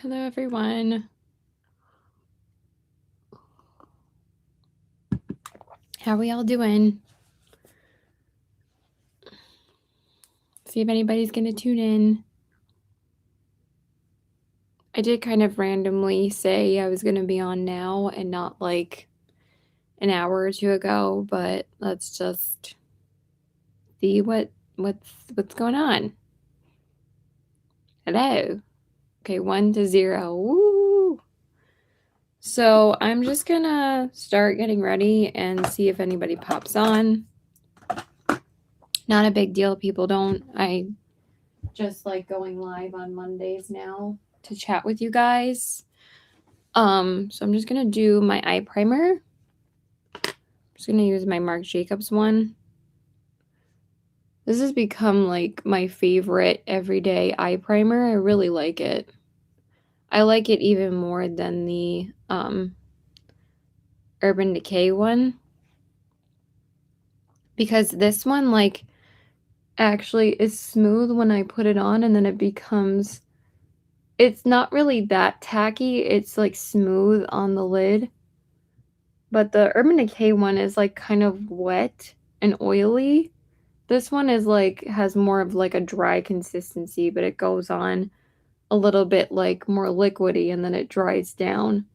Hello, everyone. How we all doing? See if anybody's gonna tune in. I did kind of randomly say I was gonna be on now and not like an hour or two ago, but let's just see what's going on. Hello. Okay, 1 to 0. Woo! So I'm just gonna start getting ready and see if anybody pops on. Not a big deal. People don't. I just like going live on Mondays now to chat with you guys. So I'm just gonna do my eye primer. I'm just gonna use my Marc Jacobs one. This has become like my favorite everyday eye primer. I really like it. I like it even more than the Urban Decay one, because this one like actually is smooth when I put it on, and then it becomes, it's not really that tacky. It's like smooth on the lid. But the Urban Decay one is like kind of wet and oily. This one is like, has more of like a dry consistency, but it goes on a little bit like more liquidy and then it dries down.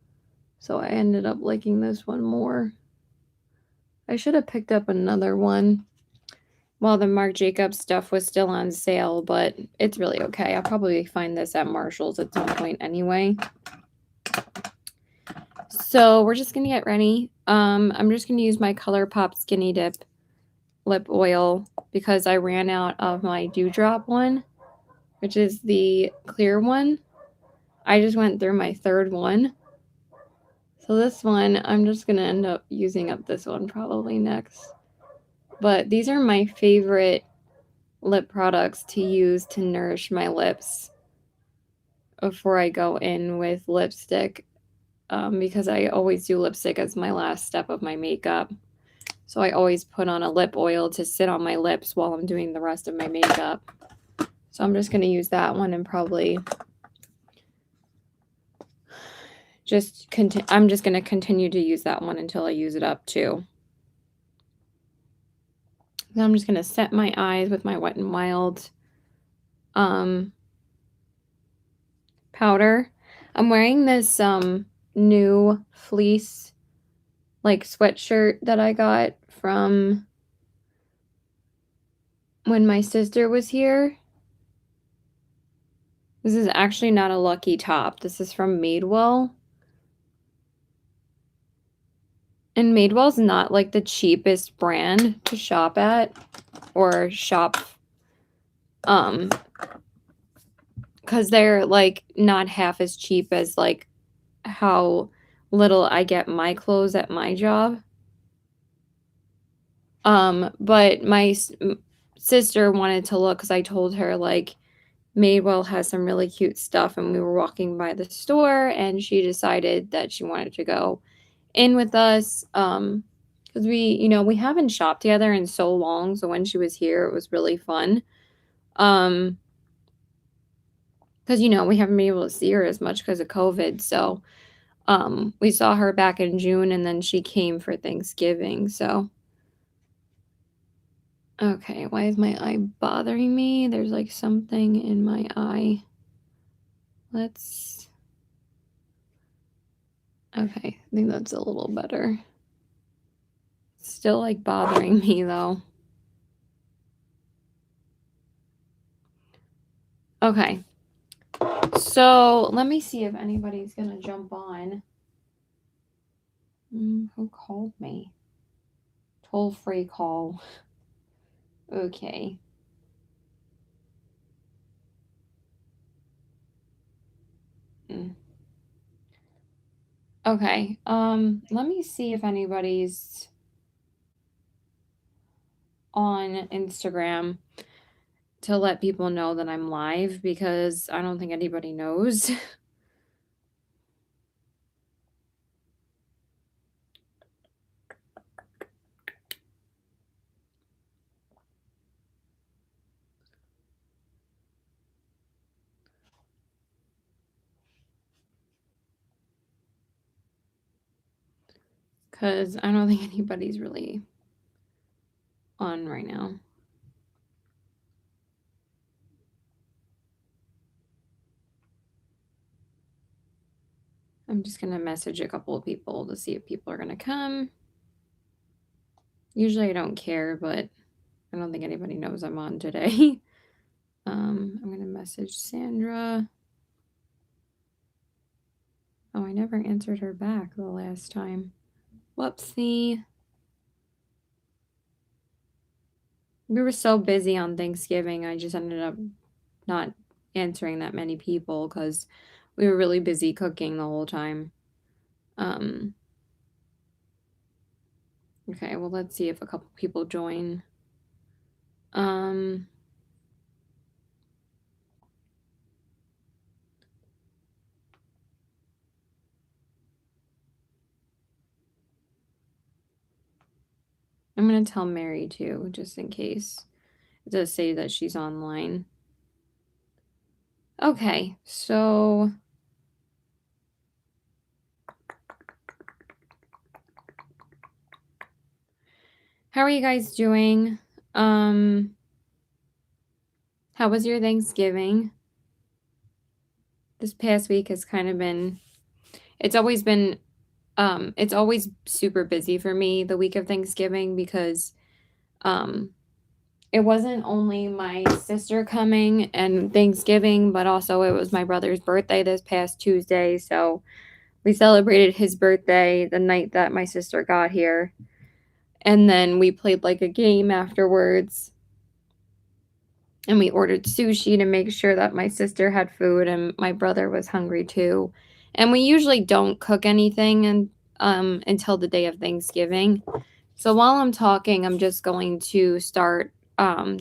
So I ended up liking this one more. I should have picked up another one while the Marc Jacobs stuff was still on sale, but it's really okay. I'll probably find this at Marshall's at some point anyway. So we're just gonna get ready. I'm just gonna use my Colourpop Skinny Dip lip oil because I ran out of my Dewdrop one, which is the clear one. I just went through my third one. So this one, I'm just gonna end up using up this one probably next. But these are my favorite lip products to use to nourish my lips before I go in with lipstick, because I always do lipstick as my last step of my makeup. So I always put on a lip oil to sit on my lips while I'm doing the rest of my makeup. So I'm just going to use that one and probably I'm just going to continue to use that one until I use it up too. Then I'm just going to set my eyes with my Wet n Wild powder. I'm wearing this new fleece like sweatshirt that I got from when my sister was here. This is actually not a Lucky top. This is from Madewell. And Madewell's not like the cheapest brand to shop at or shop, because they're like not half as cheap as like how little I get my clothes at my job. But my sister wanted to look because I told her like Madewell has some really cute stuff, and we were walking by the store and she decided that she wanted to go in with us, because we haven't shopped together in so long, so when she was here it was really fun, because we haven't been able to see her as much because of COVID. So we saw her back in June and then she came for Thanksgiving. So okay, why is my eye bothering me? There's like something in my eye. Okay, I think that's a little better. Still like bothering me though. Okay. So let me see if anybody's gonna jump on. Who called me? Toll-free call. Okay. Okay. Let me see if anybody's on Instagram to let people know that I'm live, because I don't think anybody knows. because I don't think anybody's really on right now. I'm just going to message a couple of people to see if people are going to come. Usually I don't care, but I don't think anybody knows I'm on today. I'm going to message Sandra. Oh, I never answered her back the last time. Whoopsie. We were so busy on Thanksgiving, I just ended up not answering that many people because we were really busy cooking the whole time. Okay, well, let's see if a couple people join. I'm going to tell Mary too, just in case. It does say that she's online. Okay, so how are you guys doing? How was your Thanksgiving? This past week has kind of been, it's always super busy for me the week of Thanksgiving because it wasn't only my sister coming and Thanksgiving, but also it was my brother's birthday this past Tuesday. So we celebrated his birthday the night that my sister got here. And then we played like a game afterwards. And we ordered sushi to make sure that my sister had food and my brother was hungry too. And we usually don't cook anything until the day of Thanksgiving. So while I'm talking, I'm just going to start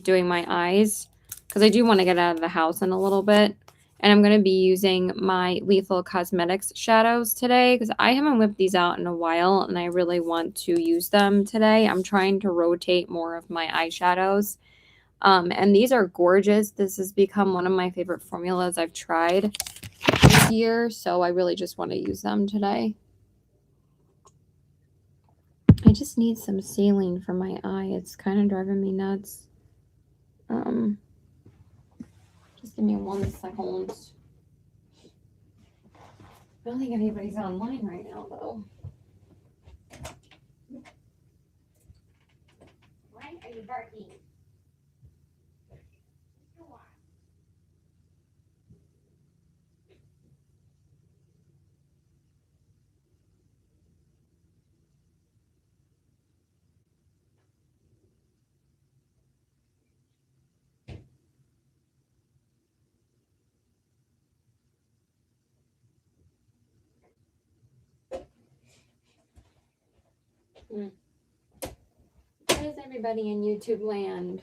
doing my eyes because I do want to get out of the house in a little bit. And I'm going to be using my Lethal Cosmetics shadows today because I haven't whipped these out in a while and I really want to use them today. I'm trying to rotate more of my eyeshadows. And these are gorgeous. This has become one of my favorite formulas I've tried this year. So I really just want to use them today. I just need some saline for my eye. It's kind of driving me nuts. Just give me 1 second. I don't think anybody's online right now, though. Why are you barking? Where's everybody in YouTube land?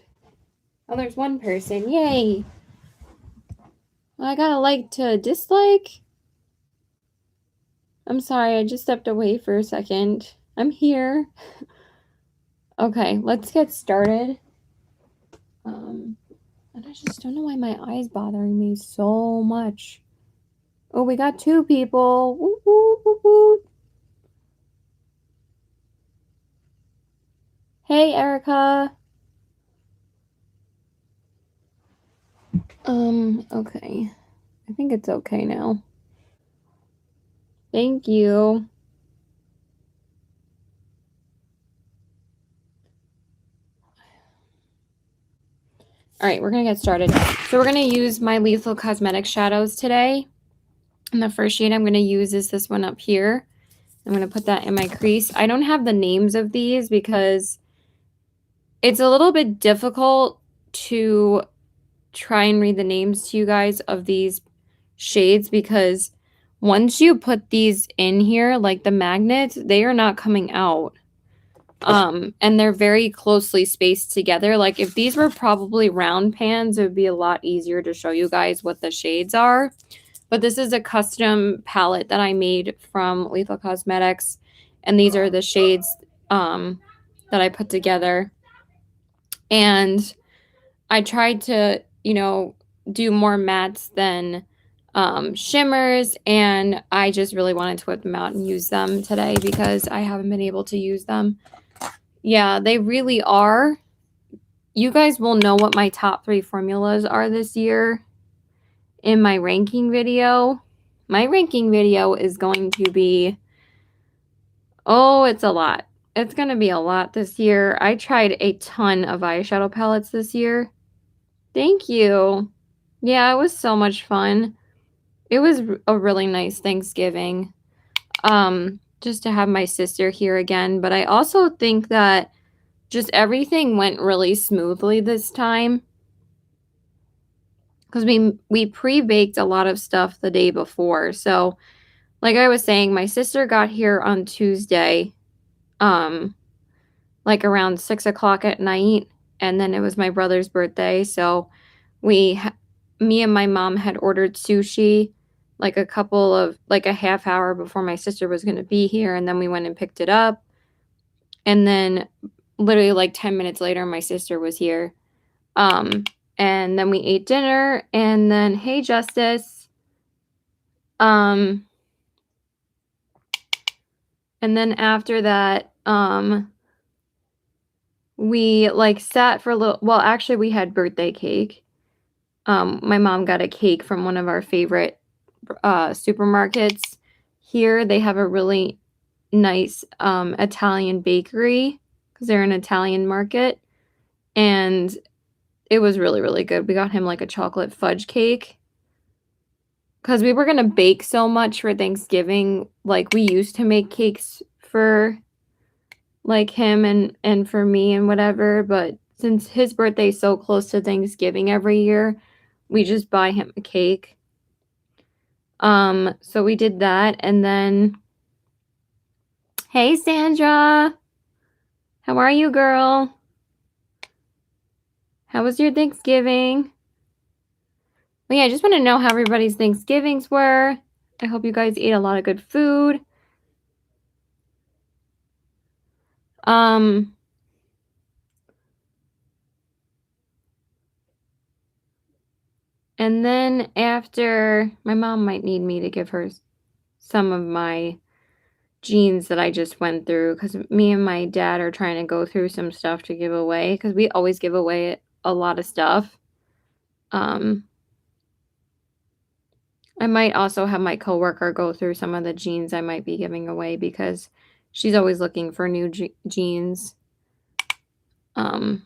Oh, there's one person. Yay! Well, I got a like to dislike. I'm sorry, I just stepped away for a second. I'm here. Okay, let's get started. And I just don't know why my eye's bothering me so much. Oh, we got 2 people. Woo, woo, woo, woo. Hey, Erica. Okay. I think it's okay now. Thank you. All right, we're going to get started. So we're going to use my Lethal Cosmetics shadows today. And the first shade I'm going to use is this one up here. I'm going to put that in my crease. I don't have the names of these because it's a little bit difficult to try and read the names to you guys of these shades because once you put these in here, like the magnets, they are not coming out. And they're very closely spaced together. Like if these were probably round pans, it would be a lot easier to show you guys what the shades are. But this is a custom palette that I made from Lethal Cosmetics. And these are the shades that I put together. And I tried to, do more mattes than shimmers, and I just really wanted to whip them out and use them today because I haven't been able to use them. Yeah, they really are. You guys will know what my top 3 formulas are this year in my ranking video. My ranking video is going to be, oh, it's a lot. It's going to be a lot this year. I tried a ton of eyeshadow palettes this year. Thank you. Yeah, it was so much fun. It was a really nice Thanksgiving. Just to have my sister here again, but I also think that just everything went really smoothly this time because we pre-baked a lot of stuff the day before. So, like I was saying, my sister got here on Tuesday, like around 6 o'clock at night, and then it was my brother's birthday, so me and my mom had ordered sushi like a half hour before my sister was going to be here, and then we went and picked it up, and then literally like 10 minutes later my sister was here, and then we ate dinner, and then hey Justice, and then after that we like sat for a little. Well, actually we had birthday cake. My mom got a cake from one of our favorite supermarkets here. They have a really nice Italian bakery because they're an Italian market, and it was really, really good. We got him like a chocolate fudge cake because we were going to bake so much for Thanksgiving. Like we used to make cakes for like him and for me and whatever, but since his birthday is so close to Thanksgiving every year, we just buy him a cake. So we did that, and then hey Sandra, how are you, girl? How was your Thanksgiving? Well, yeah, I just want to know how everybody's Thanksgivings were. I hope you guys ate a lot of good food. And then after, my mom might need me to give her some of my jeans that I just went through because me and my dad are trying to go through some stuff to give away because we always give away a lot of stuff. I might also have my coworker go through some of the jeans I might be giving away because she's always looking for new jeans. So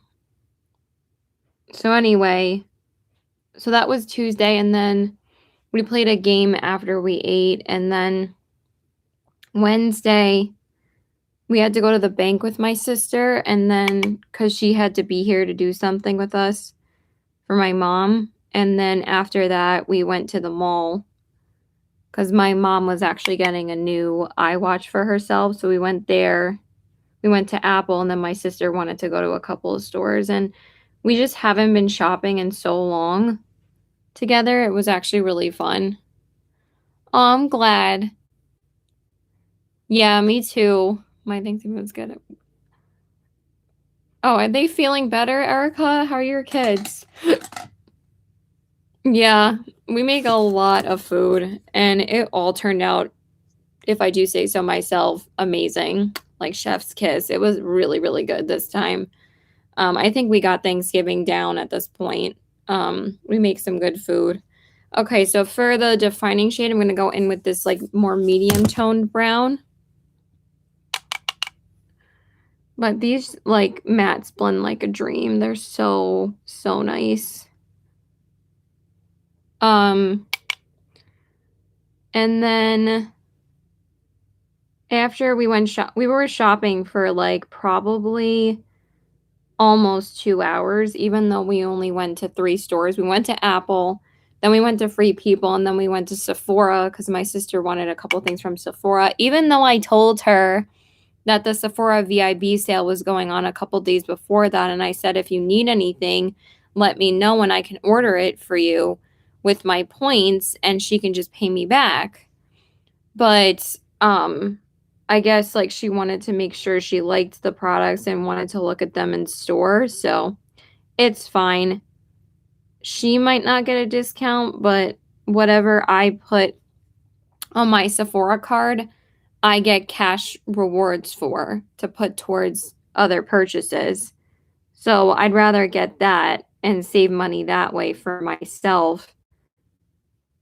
anyway, so that was Tuesday, and then we played a game after we ate, and then Wednesday we had to go to the bank with my sister, and then because she had to be here to do something with us for my mom, and then after that we went to the mall because my mom was actually getting a new iWatch for herself, so we went there. We went to Apple, and then my sister wanted to go to a couple of stores, and we just haven't been shopping in so long together. It was actually really fun. Oh, I'm glad. Yeah, me too. My Thanksgiving was good. Oh, are they feeling better, Erica? How are your kids? Yeah, we make a lot of food, and it all turned out, if I do say so myself, amazing. Like chef's kiss. It was really, really good this time. I think we got Thanksgiving down at this point. We make some good food. Okay, so for the defining shade, I'm going to go in with this like more medium toned brown. But these like mattes blend like a dream. They're so, so nice. And then after we were shopping for like probably almost 2 hours, even though we only went to 3 stores. We went to Apple, then we went to Free People, and then we went to Sephora because my sister wanted a couple things from Sephora, even though I told her that the Sephora VIB sale was going on a couple days before that, and I said, if you need anything, let me know and I can order it for you with my points, and she can just pay me back. But I guess like she wanted to make sure she liked the products and wanted to look at them in store, so it's fine. She might not get a discount, but whatever I put on my Sephora card, I get cash rewards for to put towards other purchases. So I'd rather get that and save money that way for myself.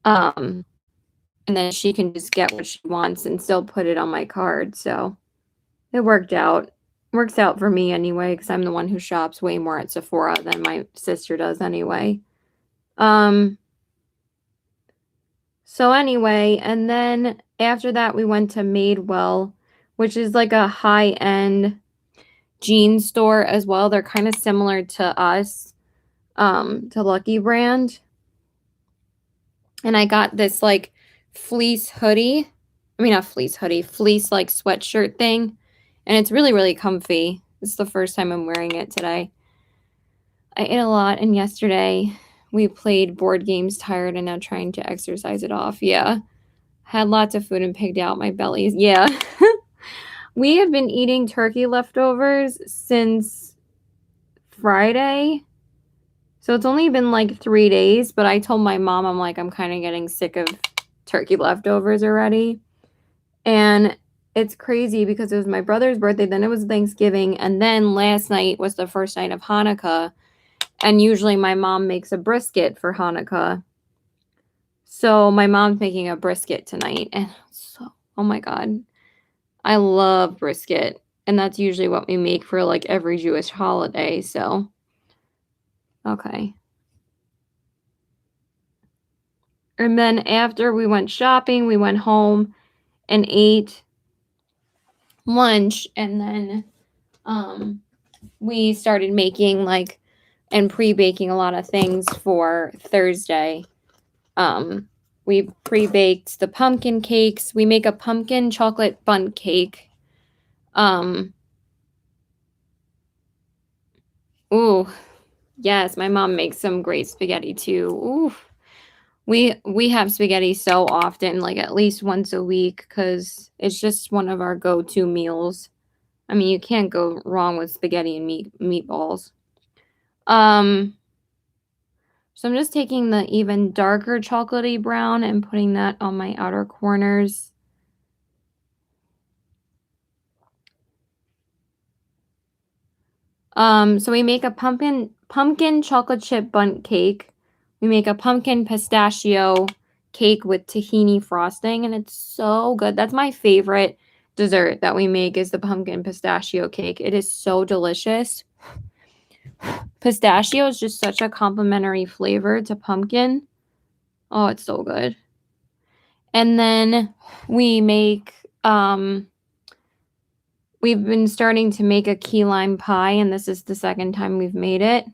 Um, and then she can just get what she wants and still put it on my card. So it worked out. Works out for me anyway, because I'm the one who shops way more at Sephora than my sister does anyway. So anyway, and then after that we went to Madewell, which is like a high-end jean store as well. They're kind of similar to us, to Lucky Brand. And I got this like fleece hoodie. I mean, not fleece hoodie, fleece like sweatshirt thing. And it's really, really comfy. This is the first time I'm wearing it today. I ate a lot, and yesterday we played board games, tired, and now trying to exercise it off. Yeah. Had lots of food and pigged out my bellies. Yeah. We have been eating turkey leftovers since Friday. So it's only been like 3 days, but I told my mom, I'm like, I'm kind of getting sick of turkey leftovers already. And it's crazy because it was my brother's birthday, then it was Thanksgiving, and then last night was the first night of Hanukkah. And usually my mom makes a brisket for Hanukkah. So my mom's making a brisket tonight. And so, oh my God, I love brisket. And that's usually what we make for like every Jewish holiday. So, okay. And then after we went shopping, we went home and ate lunch. And then we started making like and pre-baking a lot of things for Thursday. We pre-baked the pumpkin cakes. We make a pumpkin chocolate bundt cake. Ooh, yes, my mom makes some great spaghetti too. Ooh, we have spaghetti so often, like at least once a week, because it's just one of our go-to meals. I mean, you can't go wrong with spaghetti and meatballs. So I'm just taking the even darker chocolatey brown and putting that on my outer corners. So we make a pumpkin chocolate chip bundt cake. We make a pumpkin pistachio cake with tahini frosting, and it's so good. That's my favorite dessert that we make is the pumpkin pistachio cake. It is so delicious. Pistachio is just such a complimentary flavor to pumpkin. Oh, it's so good. And then we make we've been starting to make a key lime pie, and this is the second time we've made it.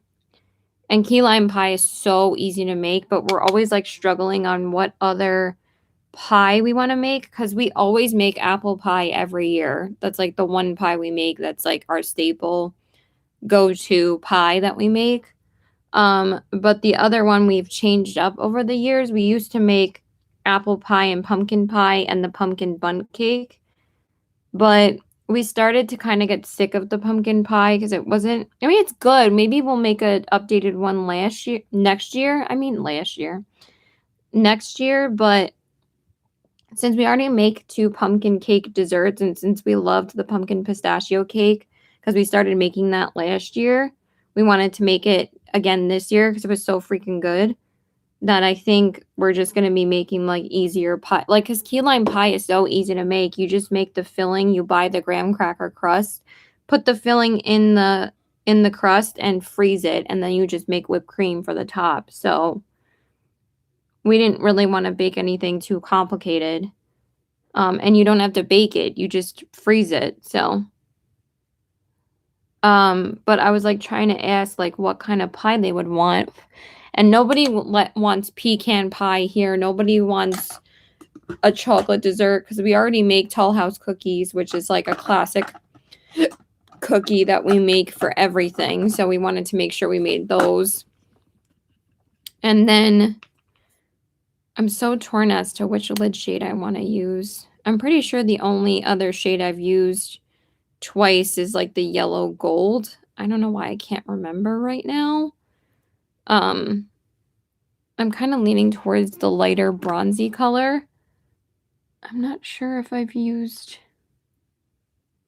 And key lime pie is so easy to make, but we're always like struggling on what other pie we want to make, because we always make apple pie every year. That's like the one pie we make that's like our staple go-to pie that we make. But the other one we've changed up over the years. We used to make apple pie and pumpkin pie and the pumpkin bundt cake, but we started to kind of get sick of the pumpkin pie because it wasn't, I mean, it's good. Maybe we'll make an updated one next year, but since we already make 2 pumpkin cake desserts, and since we loved the pumpkin pistachio cake because we started making that last year, we wanted to make it again this year because it was so freaking good that I think we're just going to be making like easier pie. Like, because key lime pie is so easy to make. You just make the filling, you buy the graham cracker crust, put the filling in the crust and freeze it, and then you just make whipped cream for the top. So we didn't really want to bake anything too complicated. And you don't have to bake it, you just freeze it. So but I was like trying to ask like what kind of pie they would want, and nobody wants pecan pie here. Nobody wants a chocolate dessert because we already make Toll House cookies, which is like a classic cookie that we make for everything. So we wanted to make sure we made those. And then I'm so torn as to which lid shade I want to use. I'm pretty sure the only other shade I've used twice is like the yellow gold. I don't know why I can't remember right now. I'm kind of leaning towards the lighter bronzy color. I'm not sure if I've used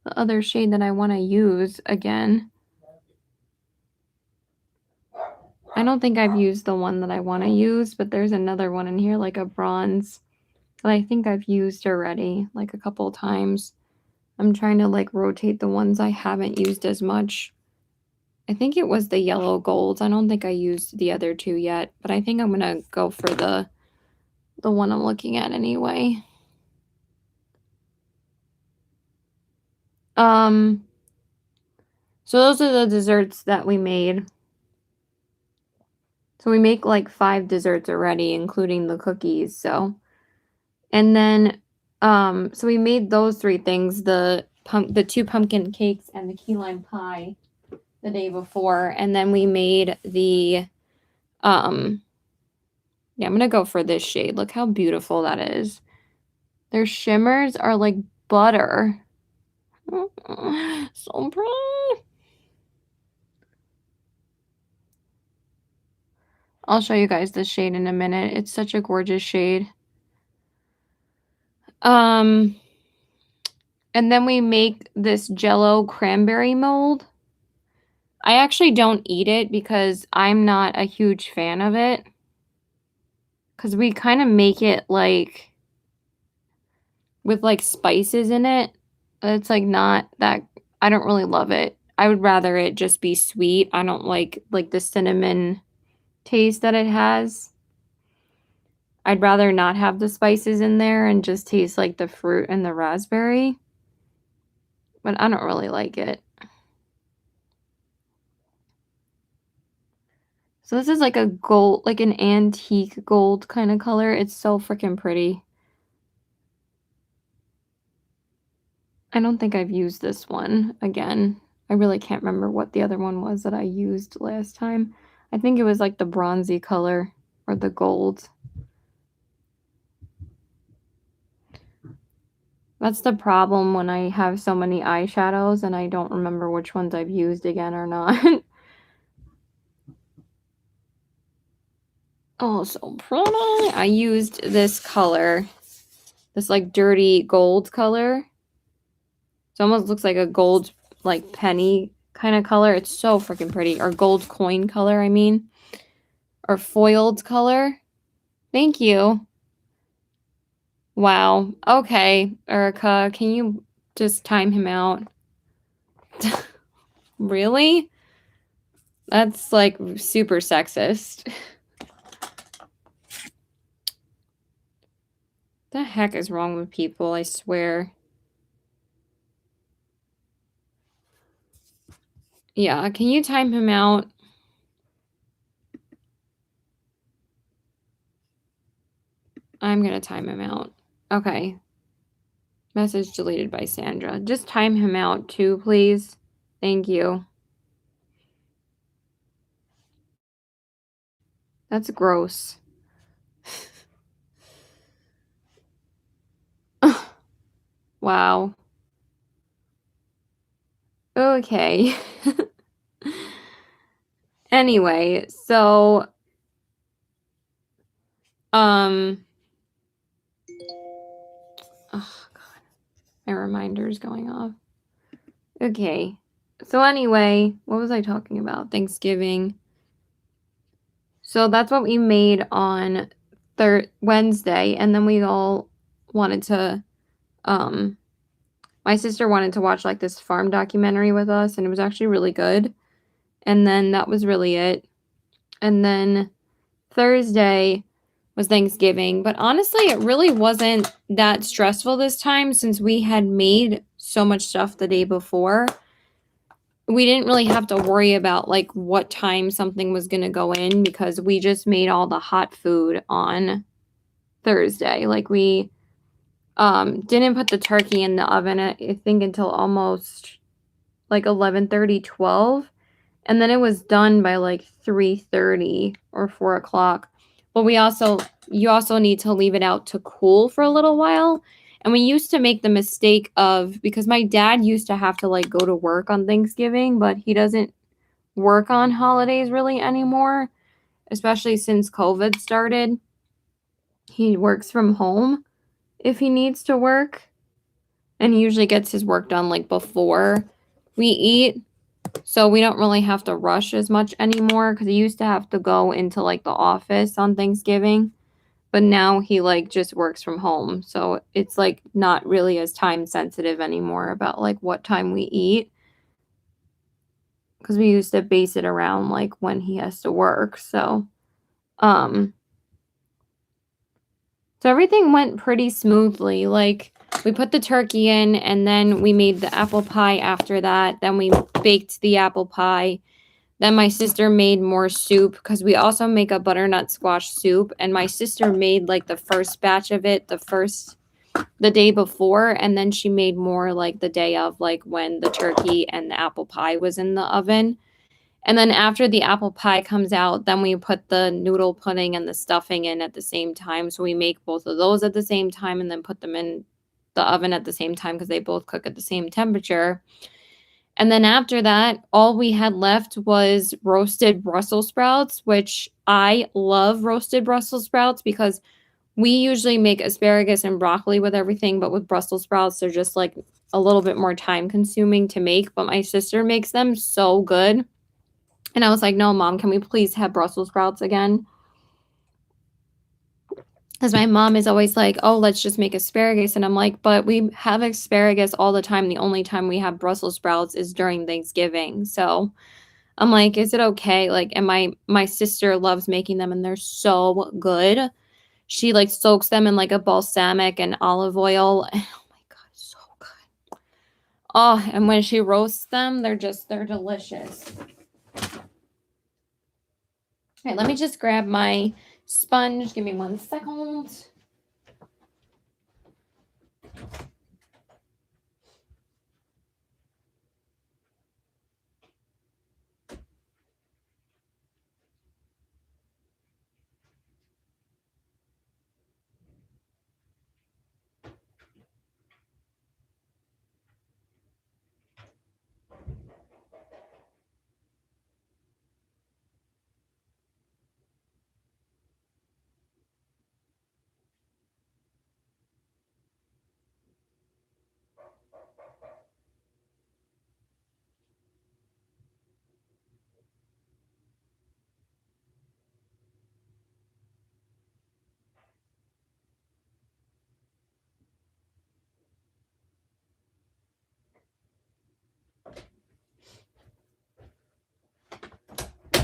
the other shade that I want to use again. I don't think I've used the one that I want to use, but there's another one in here, like a bronze, that I think I've used already, like a couple times. I'm trying to like rotate the ones I haven't used as much. I think it was the yellow gold. I don't think I used the other two yet, but I think I'm gonna go for the one I'm looking at anyway. So those are the desserts that we made. So we make like 5 desserts already, including the cookies. So, and then, so we made those 3 things: the 2 pumpkin cakes and the key lime pie the day before, and then we made the, yeah, I'm gonna go for this shade. Look how beautiful that is. Their shimmers are like butter. So pretty. I'll show you guys the shade in a minute. It's such a gorgeous shade. And then we make this Jello cranberry mold. I actually don't eat it because I'm not a huge fan of it. Because we kind of make it like with like spices in it. It's like not that, I don't really love it. I would rather it just be sweet. I don't like the cinnamon taste that it has. I'd rather not have the spices in there and just taste like the fruit and the raspberry. But I don't really like it. So this is like a gold, like an antique gold kind of color. It's so freaking pretty. I don't think I've used this one again. I really can't remember what the other one was that I used last time. I think it was like the bronzy color or the gold. That's the problem when I have so many eyeshadows and I don't remember which ones I've used again or not. Oh, so pretty. I used this color, this like dirty gold color. It almost looks like a gold like penny kind of color. It's so freaking pretty. Or gold coin color, I mean. Or foiled color. Thank you. Wow. Okay, Erica, can you just time him out? Really? That's like super sexist. The heck is wrong with people, I swear. Yeah, can you time him out? I'm gonna time him out. Okay. Message deleted by Sandra. Just time him out too, please. Thank you. That's gross. Wow. Okay. Anyway, so oh god. My reminder's going off. Okay. So anyway, what was I talking about? Thanksgiving. So that's what we made on Wednesday, and then we all wanted to my sister wanted to watch like this farm documentary with us, and it was actually really good. And then that was really it. And then Thursday was Thanksgiving, but honestly, it really wasn't that stressful this time since we had made so much stuff the day before. We didn't really have to worry about like what time something was going to go in because we just made all the hot food on Thursday. Like we didn't put the turkey in the oven, I think, until almost like 11:30, 12. And then it was done by like 3:30 or 4 o'clock. But you also need to leave it out to cool for a little while. And we used to make the mistake of, because my dad used to have to like go to work on Thanksgiving, but he doesn't work on holidays really anymore. especially since COVID started. He works from home if he needs to work, and he usually gets his work done like before we eat. So we don't really have to rush as much anymore, because he used to have to go into like the office on Thanksgiving. But now he like just works from home. So it's like not really as time sensitive anymore about like what time we eat. Because we used to base it around like when he has to work. Um so everything went pretty smoothly. Like we put the turkey in, and then we made the apple pie after that. Then we baked the apple pie. Then my sister made more soup, because we also make a butternut squash soup, and my sister made like the first batch of it the day before, and then she made more like the day of, like when the turkey and the apple pie was in the oven. And then after the apple pie comes out, then we put the noodle pudding and the stuffing in at the same time. So we make both of those at the same time and then put them in the oven at the same time, because they both cook at the same temperature. And then after that, all we had left was roasted Brussels sprouts, which I love roasted Brussels sprouts, because we usually make asparagus and broccoli with everything, but with Brussels sprouts, they're just like a little bit more time consuming to make. But my sister makes them so good. And I was like, no, Mom, can we please have Brussels sprouts again? Because my mom is always like, oh, let's just make asparagus. And I'm like, but we have asparagus all the time. The only time we have Brussels sprouts is during Thanksgiving. So I'm like, is it okay? Like, and my sister loves making them, and they're so good. She like soaks them in like a balsamic and olive oil. And, oh my God, so good. Oh, and when she roasts them, they're delicious. Okay, let me just grab my sponge. Give me 1 second.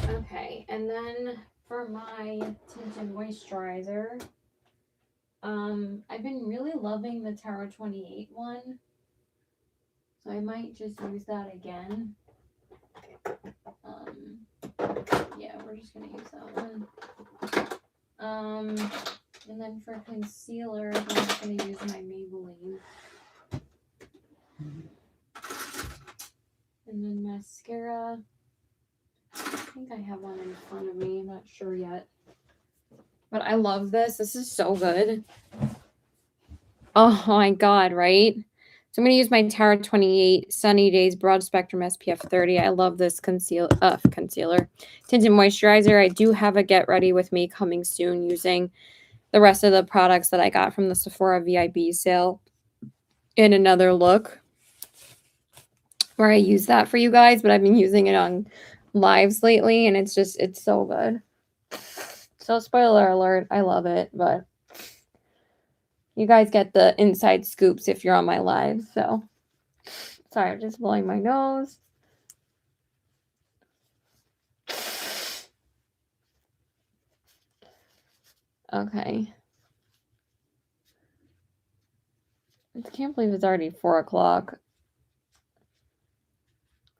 Okay, and then for my tinted moisturizer, I've been really loving the Tower 28 one, so I might just use that again. Yeah, we're just gonna use that one. And then for concealer, I'm just gonna use my Maybelline. And then mascara, I think I have one in front of me. I'm not sure yet. But I love this. This is so good. Oh my God, right? So I'm going to use my Tower 28 Sunny Days Broad Spectrum SPF 30. I love this concealer. Tinted moisturizer. I do have a Get Ready With Me coming soon using the rest of the products that I got from the Sephora VIB sale in another look, where I use that for you guys, but I've been using it on lives lately, and it's so good. So spoiler alert, I love it, but you guys get the inside scoops if you're on my live. So sorry, I'm just blowing my nose. Okay. I can't believe it's already 4 o'clock.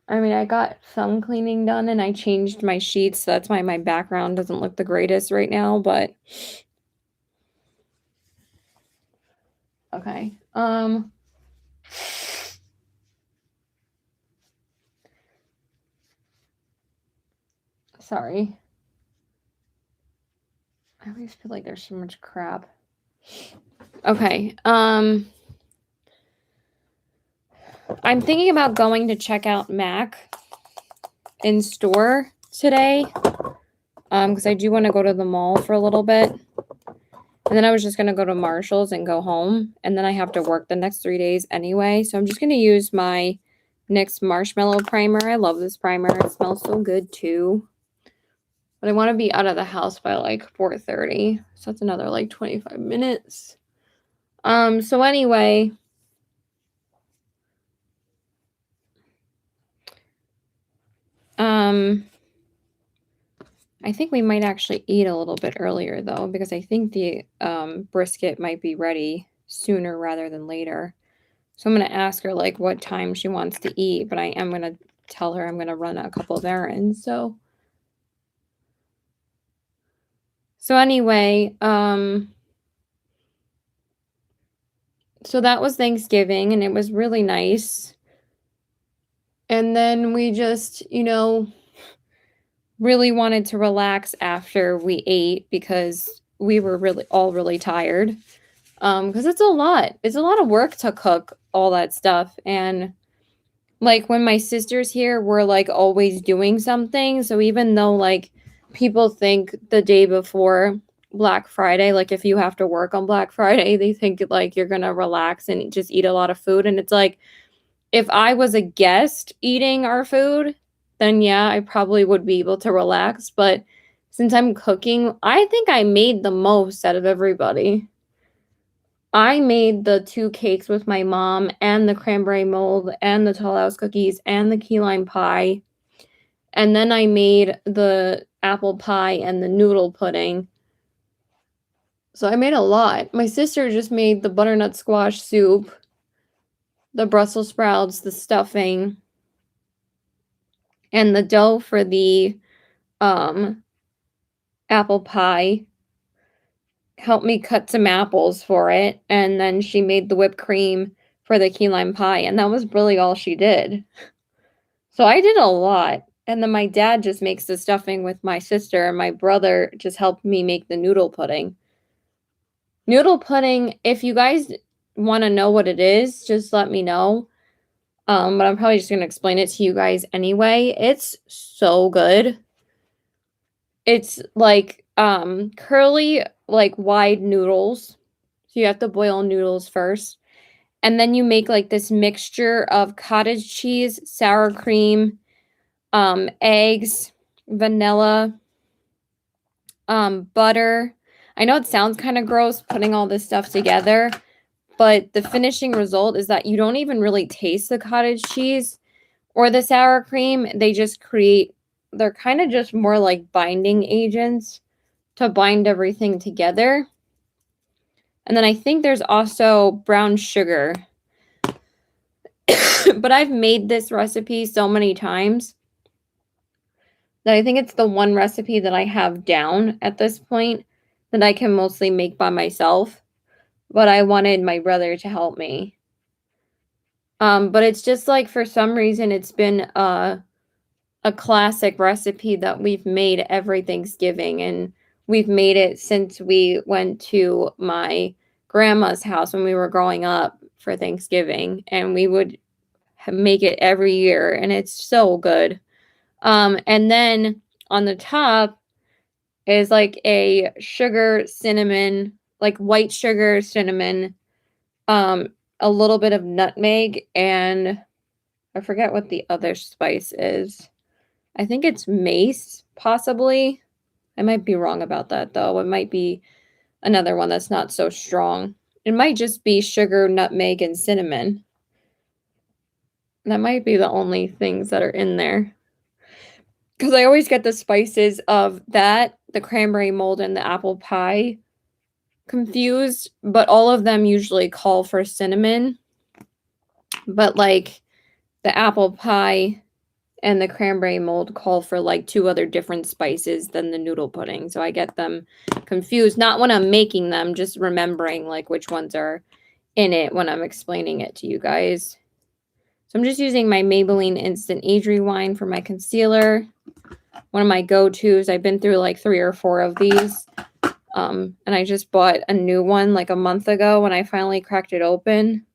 I mean, I got some cleaning done and I changed my sheets, so that's why my background doesn't look the greatest right now, but okay. Sorry. I always feel like there's so much crap. Okay. I'm thinking about going to check out MAC in store today. because I do want to go to the mall for a little bit. And then I was just going to go to Marshall's and go home. And then I have to work the next 3 days anyway. So I'm just going to use my NYX Marshmallow Primer. I love this primer. It smells so good too. But I want to be out of the house by like 4:30. So that's another like 25 minutes. So anyway, I think we might actually eat a little bit earlier though, because I think the brisket might be ready sooner rather than later. So I'm going to ask her like what time she wants to eat, but I am going to tell her I'm going to run a couple of errands. So anyway, so that was Thanksgiving and it was really nice. And then we just, really wanted to relax after we ate because we were really tired. Because it's a lot. It's a lot of work to cook all that stuff. And like when my sister's here, we're like always doing something. So even though like people think the day before Black Friday, like if you have to work on Black Friday, they think like you're gonna relax and just eat a lot of food. And it's like, if I was a guest eating our food, then yeah, I probably would be able to relax. But since I'm cooking, I think I made the most out of everybody. I made the 2 cakes with my mom and the cranberry mold and the Tall House cookies and the key lime pie. And then I made the apple pie and the noodle pudding. So I made a lot. My sister just made the butternut squash soup, the Brussels sprouts, the stuffing, and the dough for the apple pie. Helped me cut some apples for it, and then she made the whipped cream for the key lime pie, and that was really all she did. So I did a lot. And then my dad just makes the stuffing with my sister, and my brother just helped me make the noodle pudding. Noodle pudding, if you guys want to know what it is, just let me know. But I'm probably just going to explain it to you guys anyway. It's so good. It's like curly, like wide noodles. So you have to boil noodles first. And then you make like this mixture of cottage cheese, sour cream, eggs, vanilla, butter. I know it sounds kind of gross putting all this stuff together, but the finishing result is that you don't even really taste the cottage cheese or the sour cream. They're kind of just more like binding agents to bind everything together. And then I think there's also brown sugar. But I've made this recipe so many times that I think it's the one recipe that I have down at this point that I can mostly make by myself. But I wanted my brother to help me. But it's just like for some reason it's been a classic recipe that we've made every Thanksgiving, and we've made it since we went to my grandma's house when we were growing up for Thanksgiving, and we would make it every year, and it's so good. And then on the top is like a sugar cinnamon, like white sugar cinnamon, a little bit of nutmeg, and I forget what the other spice is. I think it's mace, possibly. I might be wrong about that, though. It might be another one that's not so strong. It might just be sugar, nutmeg, and cinnamon. That might be the only things that are in there. Because I always get the spices of that, the cranberry mold, and the apple pie confused, but all of them usually call for cinnamon. But like the apple pie and the cranberry mold call for like 2 other different spices than the noodle pudding. So I get them confused, not when I'm making them, just remembering like which ones are in it when I'm explaining it to you guys. So I'm just using my Maybelline Instant Age Rewind for my concealer. One of my go-tos. I've been through like 3 or 4 of these. And I just bought a new one like a month ago when I finally cracked it open,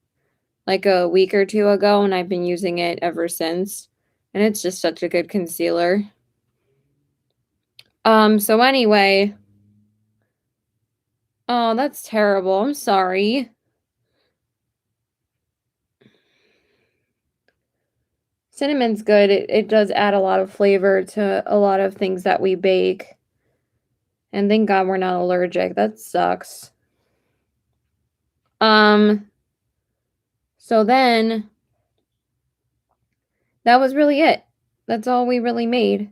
like a week or 2 ago, and I've been using it ever since. And it's just such a good concealer. So anyway. Oh, that's terrible. I'm sorry. Cinnamon's good. It does add a lot of flavor to a lot of things that we bake. And thank God we're not allergic. That sucks. So then that was really it. That's all we really made.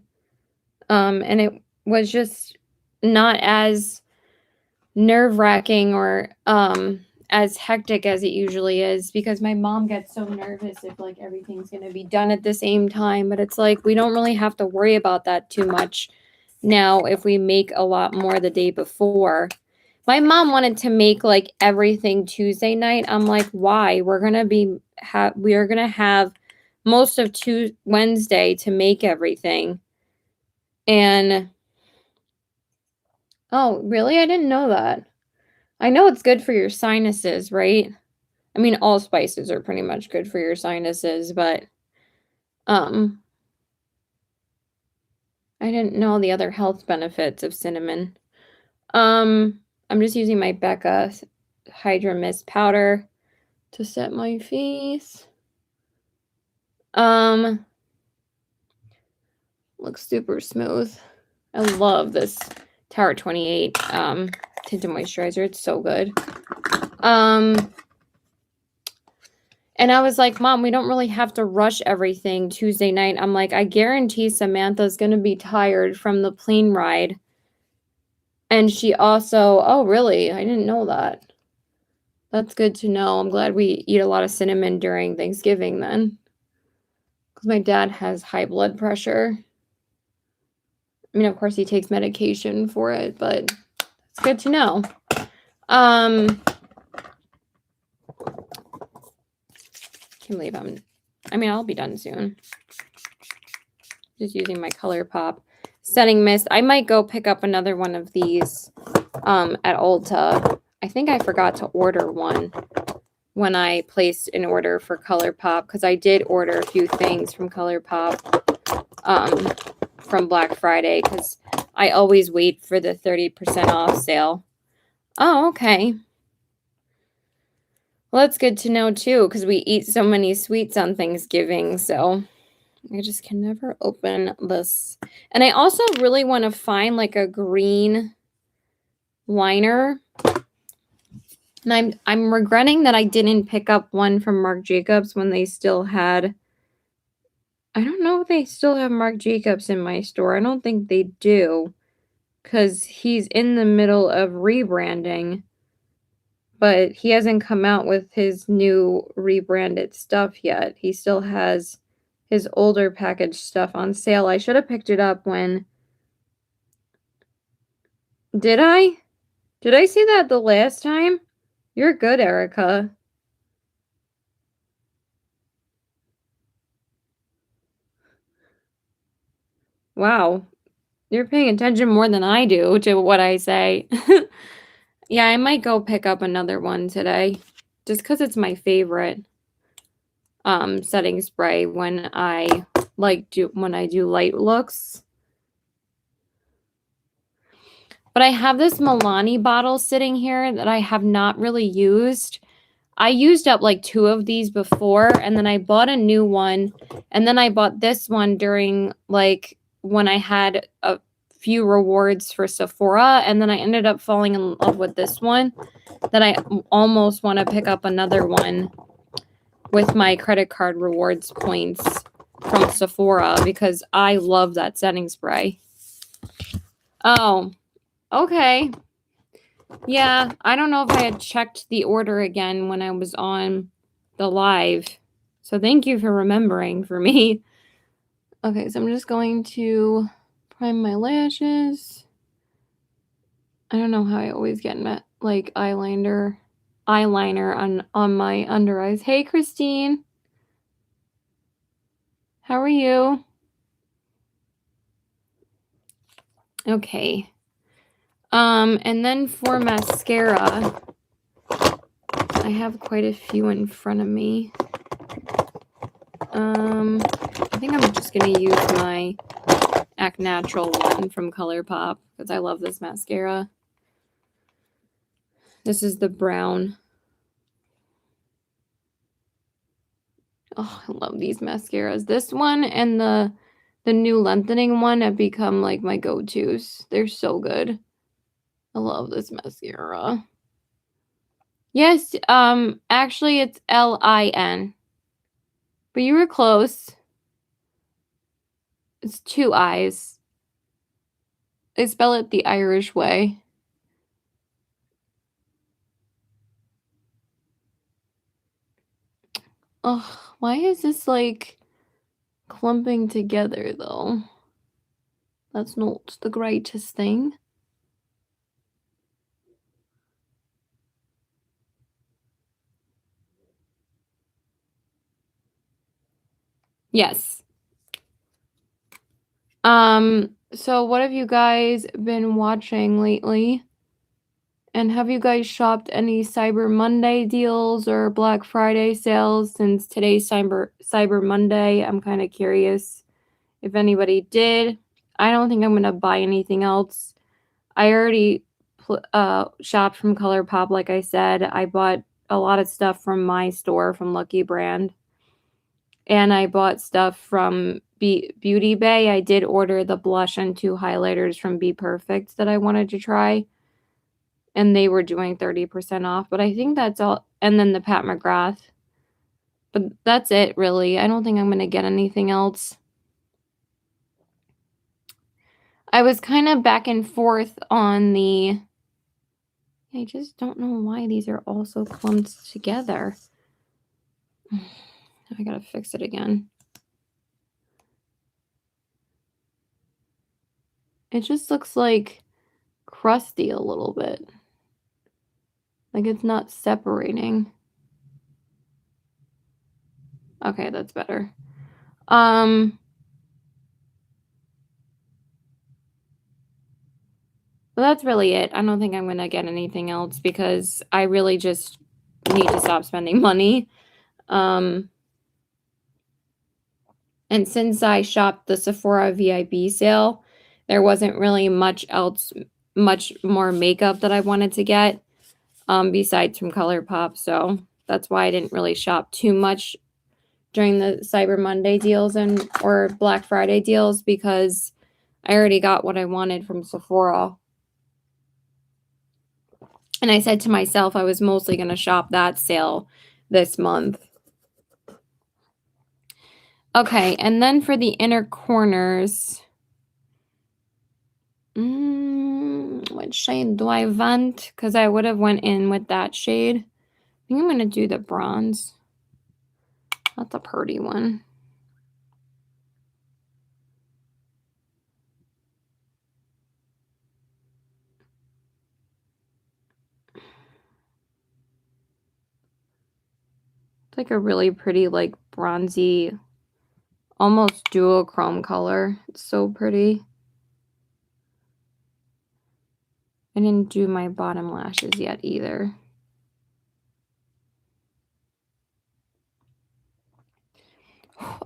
And it was just not as nerve-wracking or as hectic as it usually is, because my mom gets so nervous if like everything's going to be done at the same time. But it's like we don't really have to worry about that too much now if we make a lot more the day before. My mom wanted to make like everything Tuesday night. I'm like, why? We are gonna have most of Wednesday to make everything. And oh, really? I didn't know that. I know it's good for your sinuses, right? I mean, all spices are pretty much good for your sinuses, but I didn't know the other health benefits of cinnamon. I'm just using my Becca Hydra Mist powder to set my face. Looks super smooth. I love this Tower 28 tinted moisturizer. It's so good. And I was like, Mom, we don't really have to rush everything Tuesday night. I'm like, I guarantee Samantha's going to be tired from the plane ride. And she also, oh, really? I didn't know that. That's good to know. I'm glad we eat a lot of cinnamon during Thanksgiving then. Because my dad has high blood pressure. I mean, of course, he takes medication for it, but it's good to know. Can't believe I'll be done soon. Just using my Colourpop setting mist. I might go pick up another one of these at Ulta. I think I forgot to order one when I placed an order for Colourpop, because I did order a few things from Colourpop from Black Friday, because I always wait for the 30% off sale. Oh, okay. Well, that's good to know too, because we eat so many sweets on Thanksgiving, so I just can never open this. And I also really want to find like a green liner. And I'm regretting that I didn't pick up one from Marc Jacobs when they still had. I don't know if they still have Marc Jacobs in my store. I don't think they do, because he's in the middle of rebranding. But he hasn't come out with his new rebranded stuff yet. He still has his older packaged stuff on sale. I should have picked it up when... Did I? Did I see that the last time? You're good, Erica. Wow. You're paying attention more than I do to what I say. Yeah, I might go pick up another one today, just because it's my favorite setting spray when I do light looks. But I have this Milani bottle sitting here that I have not really used. I used up like 2 of these before, and then I bought a new one, and then I bought this one during like when I had a few rewards for Sephora, and then I ended up falling in love with this one that I almost want to pick up another one with my credit card rewards points from Sephora, because I love that setting spray. Oh, okay. Yeah, I don't know if I had checked the order again when I was on the live. So thank you for remembering for me. Okay, so I'm just going to prime my lashes. I don't know how I always get like eyeliner on my under eyes. Hey, Christine. How are you? Okay. And then for mascara, I have quite a few in front of me. I think I'm just going to use my Act Natural one from Colourpop because I love this mascara. This is the brown. Oh, I love these mascaras. This one and the new lengthening one have become like my go-tos. They're so good. I love this mascara. Yes, actually it's Lin. But you were close. It's 2 I's. They spell it the Irish way. Ugh, why is this like clumping together though? That's not the greatest thing. Yes. So what have you guys been watching lately? And have you guys shopped any Cyber Monday deals or Black Friday sales since today's Cyber Monday? I'm kind of curious if anybody did. I don't think I'm going to buy anything else. I already shopped from Colourpop, like I said. I bought a lot of stuff from my store, from Lucky Brand. And I bought stuff from Beauty Bay. I did order the blush and 2 highlighters from Be Perfect that I wanted to try. And they were doing 30% off. But I think that's all. And then the Pat McGrath. But that's it, really. I don't think I'm going to get anything else. I was kind of back and forth on the... I just don't know why these are all so clumped together. I gotta fix it again. It just looks like crusty a little bit. Like it's not separating. Okay, that's better. But that's really it. I don't think I'm gonna get anything else because I really just need to stop spending money. And since I shopped the Sephora VIP sale, there wasn't really much more makeup that I wanted to get, besides from Colourpop. So that's why I didn't really shop too much during the Cyber Monday deals or Black Friday deals because I already got what I wanted from Sephora. And I said to myself I was mostly going to shop that sale this month. Okay, and then for the inner corners, what shade do I want? Because I would have went in with that shade. I think I'm going to do the bronze. That's a pretty one. It's like a really pretty, like bronzy, almost duochrome color. It's so pretty. I didn't do my bottom lashes yet either.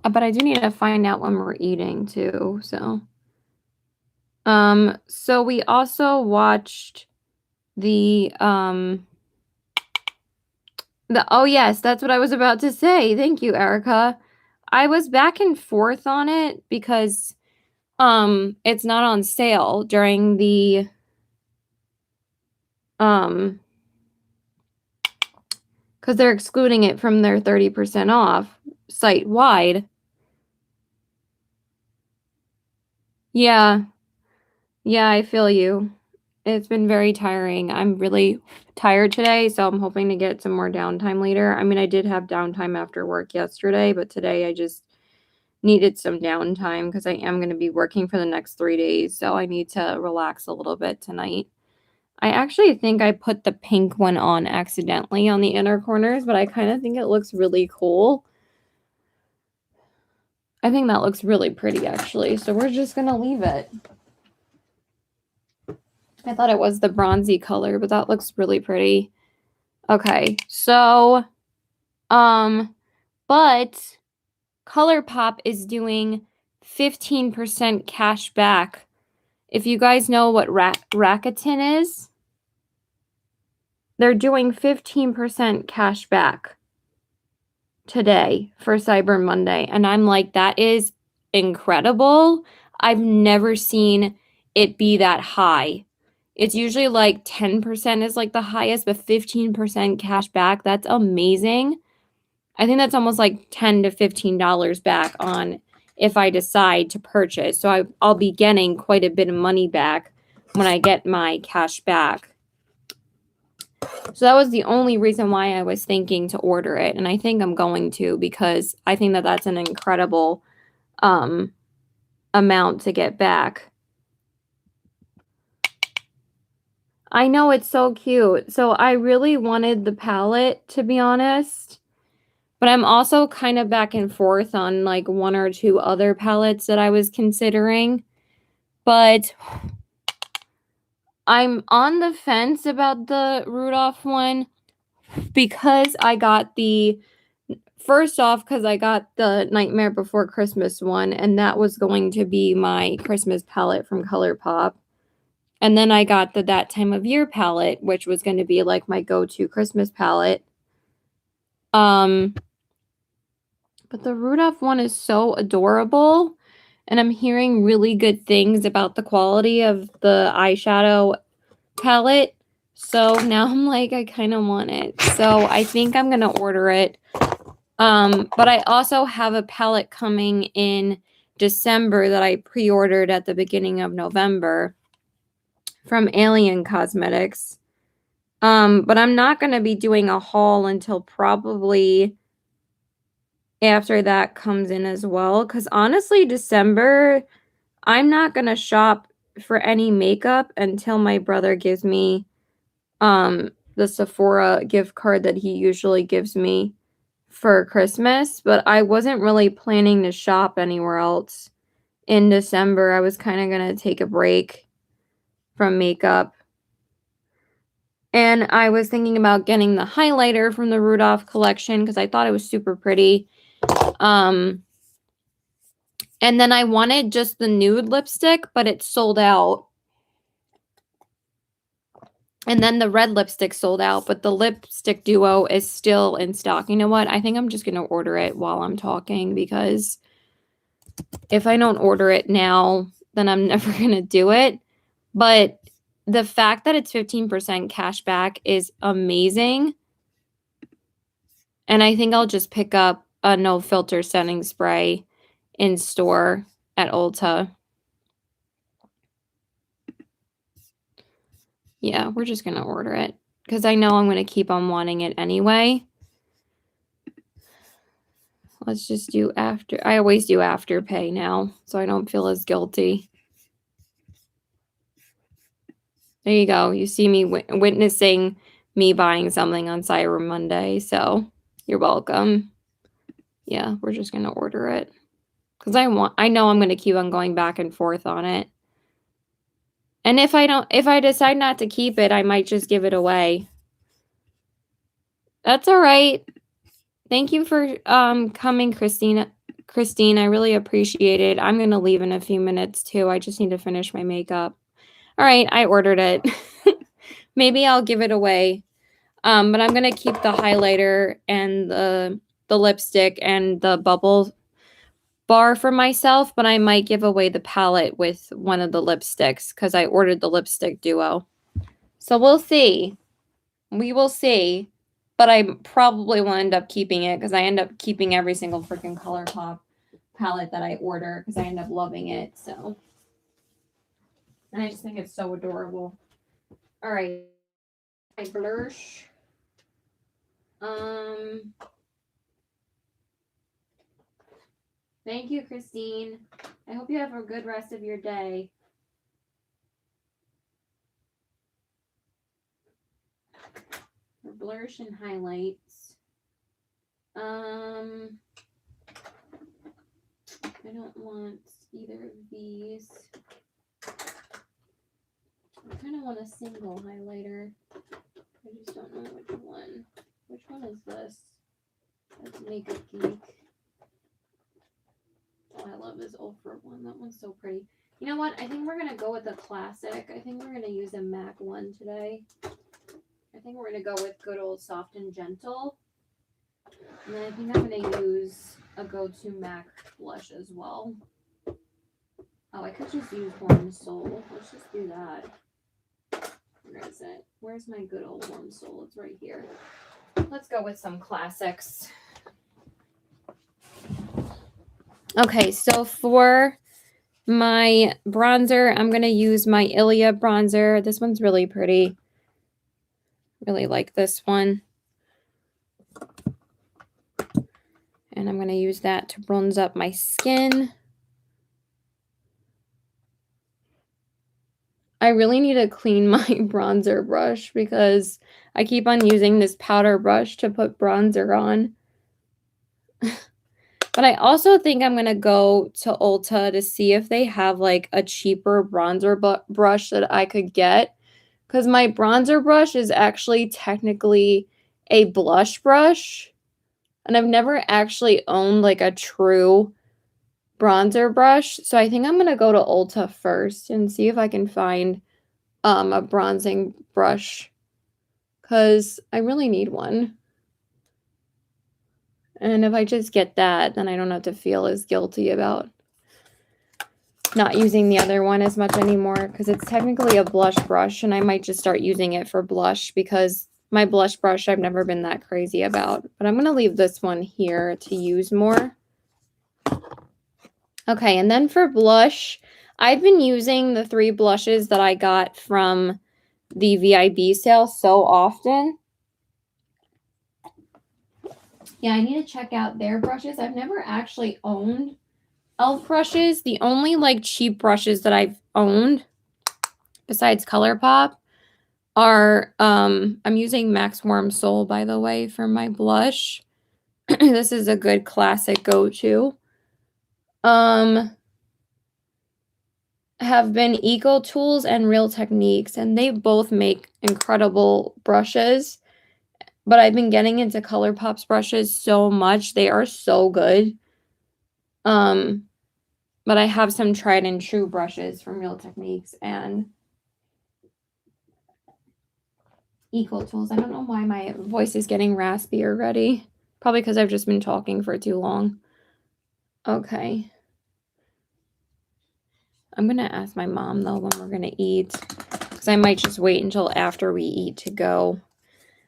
But I do need to find out when we're eating too, so. So we also watched oh yes, that's what I was about to say. Thank you, Erica. I was back and forth on it because it's not on sale during the because they're excluding it from their 30% off site wide. Yeah, I feel you. It's been very tiring. I'm really tired today, so I'm hoping to get some more downtime later. I mean, I did have downtime after work yesterday, but today I just needed some downtime because I am going to be working for the next 3 days, so I need to relax a little bit tonight. I actually think I put the pink one on accidentally on the inner corners, but I kind of think it looks really cool. I think that looks really pretty, actually, so we're just going to leave it. I thought it was the bronzy color, but that looks really pretty. Okay, so, but Colourpop is doing 15% cash back. If you guys know what Rakuten is, they're doing 15% cash back today for Cyber Monday. And I'm like, that is incredible. I've never seen it be that high. It's usually like 10% is like the highest, but 15% cash back, that's amazing. I think that's almost like $10 to $15 back on if I decide to purchase. So I'll be getting quite a bit of money back when I get my cash back. So that was the only reason why I was thinking to order it. And I think I'm going to, because I think that that's an incredible amount to get back. I know, it's so cute. So I really wanted the palette, to be honest. But I'm also kind of back and forth on like one or two other palettes that I was considering. But I'm on the fence about the Rudolph one because I got the, first off, because I got the Nightmare Before Christmas one, and that was going to be my Christmas palette from Colourpop. And then I got the That Time of Year palette, which was going to be like my go-to Christmas palette. But the Rudolph one is so adorable, and I'm hearing really good things about the quality of the eyeshadow palette. So now I'm like, I kind of want it. So I think I'm going to order it. But I also have a palette coming in December that I pre-ordered at the beginning of November from Alien Cosmetics. But I'm not going to be doing a haul until probably after that comes in as well. Because honestly, December, I'm not going to shop for any makeup until my brother gives me the Sephora gift card that he usually gives me for Christmas. But I wasn't really planning to shop anywhere else in December. I was kind of going to take a break from makeup. And I was thinking about getting the highlighter from the Rudolph collection because I thought it was super pretty. And then I wanted just the nude lipstick, but it sold out. And then the red lipstick sold out, but the lipstick duo is still in stock. You know what? I think I'm just going to order it while I'm talking, because if I don't order it now, then I'm never going to do it. But the fact that it's 15% cash back is amazing. And I think I'll just pick up a no filter setting spray in store at Ulta. Yeah, we're just going to order it because I know I'm going to keep on wanting it anyway. Let's just do after. I always do Afterpay now, so I don't feel as guilty. There you go. You see me witnessing me buying something on Cyber Monday, so you're welcome. Yeah, we're just going to order it because I know I'm going to keep on going back and forth on it. And if I decide not to keep it, I might just give it away. That's all right. Thank you for coming, Christine. Christine, I really appreciate it. I'm going to leave in a few minutes too. I just need to finish my makeup. All right, I ordered it. Maybe I'll give it away. But I'm going to keep the highlighter and the lipstick and the bubble bar for myself, but I might give away the palette with one of the lipsticks because I ordered the lipstick duo. So we'll see. We will see. But I probably will end up keeping it because I end up keeping every single freaking Colourpop palette that I order because I end up loving it. So, and I just think it's so adorable. All right. My blush. Thank you, Christine. I hope you have a good rest of your day. For blush and highlights. I don't want either of these. I kind of want a single highlighter. I just don't know which one. Which one is this? That's Makeup Geek. Oh, I love this Ultra one. That one's so pretty. You know what? I think we're going to go with a classic. I think we're going to use a MAC one today. I think we're going to go with good old Soft and Gentle. And then I think I'm going to use a go-to MAC blush as well. Oh, I could just use Warm Soul. Let's just do that. Where is it? Where's my good old Warm Soul? It's right here. Let's go with some classics. Okay, so for my bronzer, I'm going to use my Ilia bronzer. This one's really pretty. Really like this one. And I'm going to use that to bronze up my skin. I really need to clean my bronzer brush because I keep on using this powder brush to put bronzer on. But I also think I'm going to go to Ulta to see if they have like a cheaper bronzer brush that I could get. Because my bronzer brush is actually technically a blush brush. And I've never actually owned like a true bronzer brush. So I think I'm going to go to Ulta first and see if I can find a bronzing brush. Because I really need one. And if I just get that, then I don't have to feel as guilty about not using the other one as much anymore because it's technically a blush brush and I might just start using it for blush because my blush brush I've never been that crazy about. But I'm going to leave this one here to use more. Okay, and then for blush, I've been using the 3 blushes that I got from the VIB sale so often. Yeah, I need to check out their brushes. I've never actually owned e.l.f. brushes. The only like cheap brushes that I've owned besides Colourpop are I'm using Max Warm Soul, by the way, for my blush. This is a good classic go-to. Have been Eco Tools and Real Techniques, and they both make incredible brushes. But I've been getting into Colourpop's brushes so much. They are so good. But I have some tried and true brushes from Real Techniques and Eco Tools. I don't know why my voice is getting raspy already. Probably because I've just been talking for too long. Okay. I'm going to ask my mom, though, when we're going to eat. Because I might just wait until after we eat to go.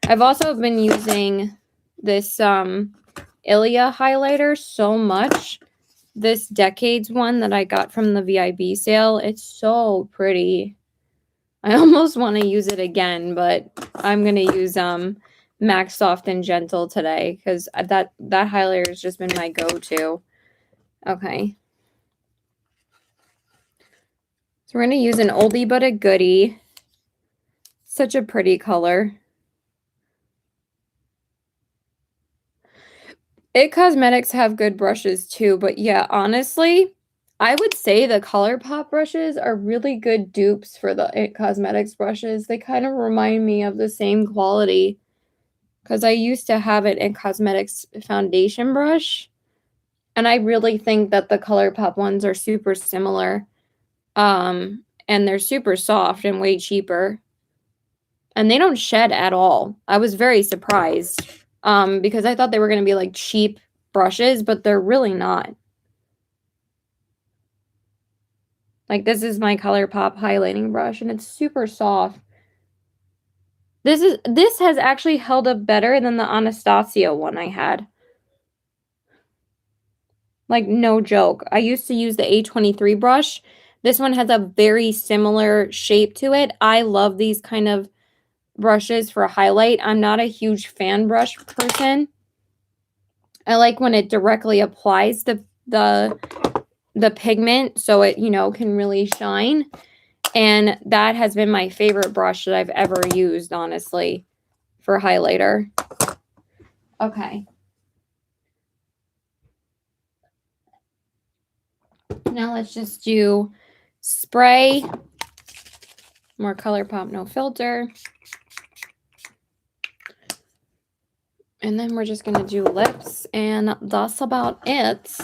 I've also been using this Ilia highlighter so much. This Decades one that I got from the VIB sale. It's so pretty. I almost want to use it again, but I'm going to use MAC Soft and Gentle today because that highlighter has just been my go-to. Okay. So we're going to use an oldie but a goodie. Such a pretty color. It Cosmetics have good brushes too, but yeah, honestly, I would say the Colourpop brushes are really good dupes for the It Cosmetics brushes. They kind of remind me of the same quality because I used to have an It Cosmetics foundation brush, and I really think that the Colourpop ones are super similar, and they're super soft and way cheaper, and they don't shed at all. I was very surprised. Because I thought they were going to be like cheap brushes, but they're really not. Like this is my Colourpop highlighting brush and it's super soft. This has actually held up better than the Anastasia one I had. Like no joke. I used to use the A23 brush. This one has a very similar shape to it. I love these kind of brushes for highlight. I'm not a huge fan brush person. I like when it directly applies the pigment so it, can really shine. And that has been my favorite brush that I've ever used, honestly, for highlighter. Okay. Now let's just do spray. More Colourpop, no filter. And then we're just going to do lips, and that's about it.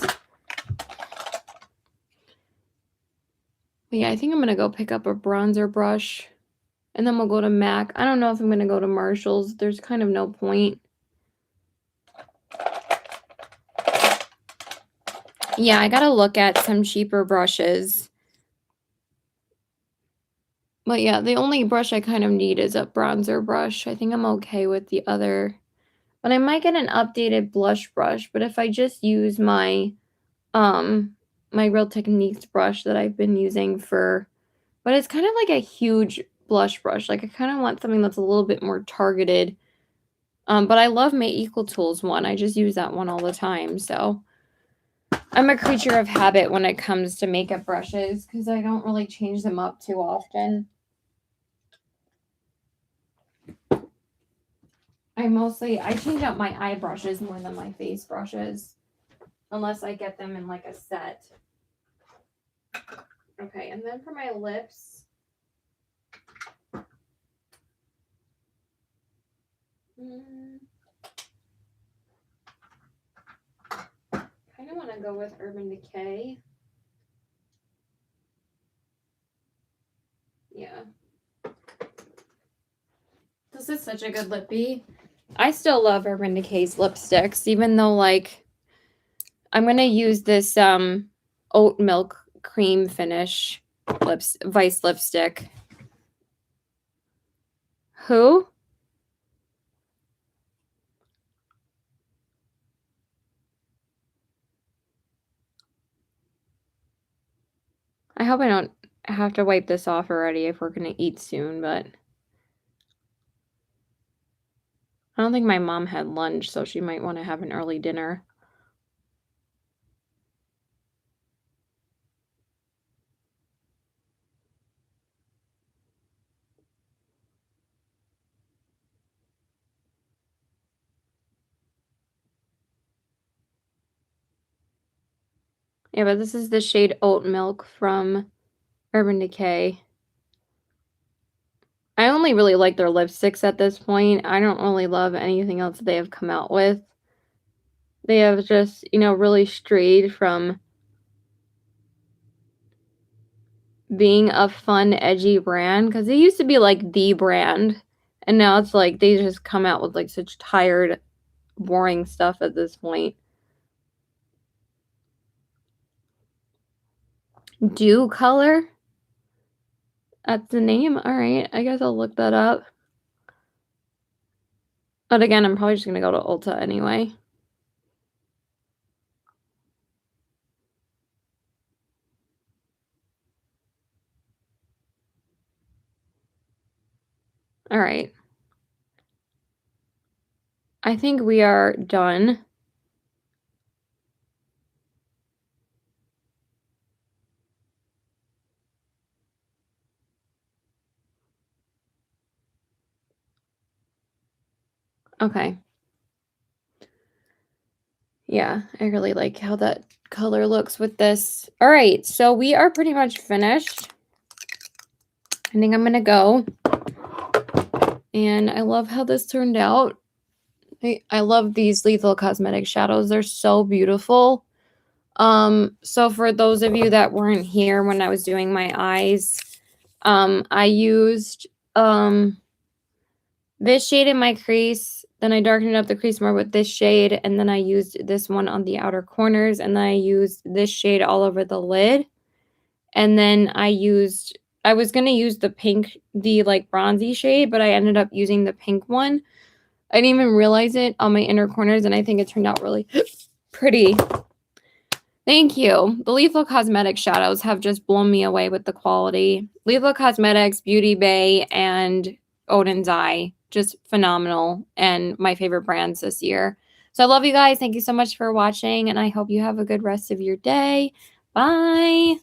But yeah, I think I'm going to go pick up a bronzer brush. And then we'll go to MAC. I don't know if I'm going to go to Marshall's. There's kind of no point. Yeah, I got to look at some cheaper brushes. But yeah, the only brush I kind of need is a bronzer brush. I think I'm okay with the other. But I might get an updated blush brush. But if I just use my Real Techniques brush that I've been using but it's kind of like a huge blush brush. Like I kind of want something that's a little bit more targeted. But I love my Equal Tools one. I just use that one all the time. So I'm a creature of habit when it comes to makeup brushes because I don't really change them up too often. I change up my eye brushes more than my face brushes. Unless I get them in like a set. Okay, and then for my lips. Kind of want to go with Urban Decay. Yeah. This is such a good lippy. I still love Urban Decay's lipsticks, even though like I'm gonna use this oat milk cream finish Vice lipstick. Who? I hope I don't have to wipe this off already if we're gonna eat soon, but I don't think my mom had lunch, so she might want to have an early dinner. Yeah, but this is the shade Oat Milk from Urban Decay. I only really like their lipsticks at this point. I don't really love anything else that they have come out with. They have just, really strayed from being a fun, edgy brand because they used to be like the brand, and now it's like they just come out with like such tired, boring stuff at this point. Dew Color? That's the name? Alright, I guess I'll look that up. But again, I'm probably just gonna go to Ulta anyway. Alright. I think we are done. Okay. Yeah, I really like how that color looks with this. All right, so we are pretty much finished. I think I'm going to go. And I love how this turned out. I love these Lethal Cosmetics shadows. They're so beautiful. So for those of you that weren't here when I was doing my eyes, I used this shade in my crease. Then I darkened up the crease more with this shade. And then I used this one on the outer corners. And then I used this shade all over the lid. And then I was going to use the pink, the like bronzy shade, but I ended up using the pink one. I didn't even realize it on my inner corners. And I think it turned out really pretty. Thank you. The Lethal Cosmetics shadows have just blown me away with the quality. Lethal Cosmetics, Beauty Bay, and Odin's Eye. Just phenomenal and my favorite brands this year. So I love you guys. Thank you so much for watching, and I hope you have a good rest of your day. Bye.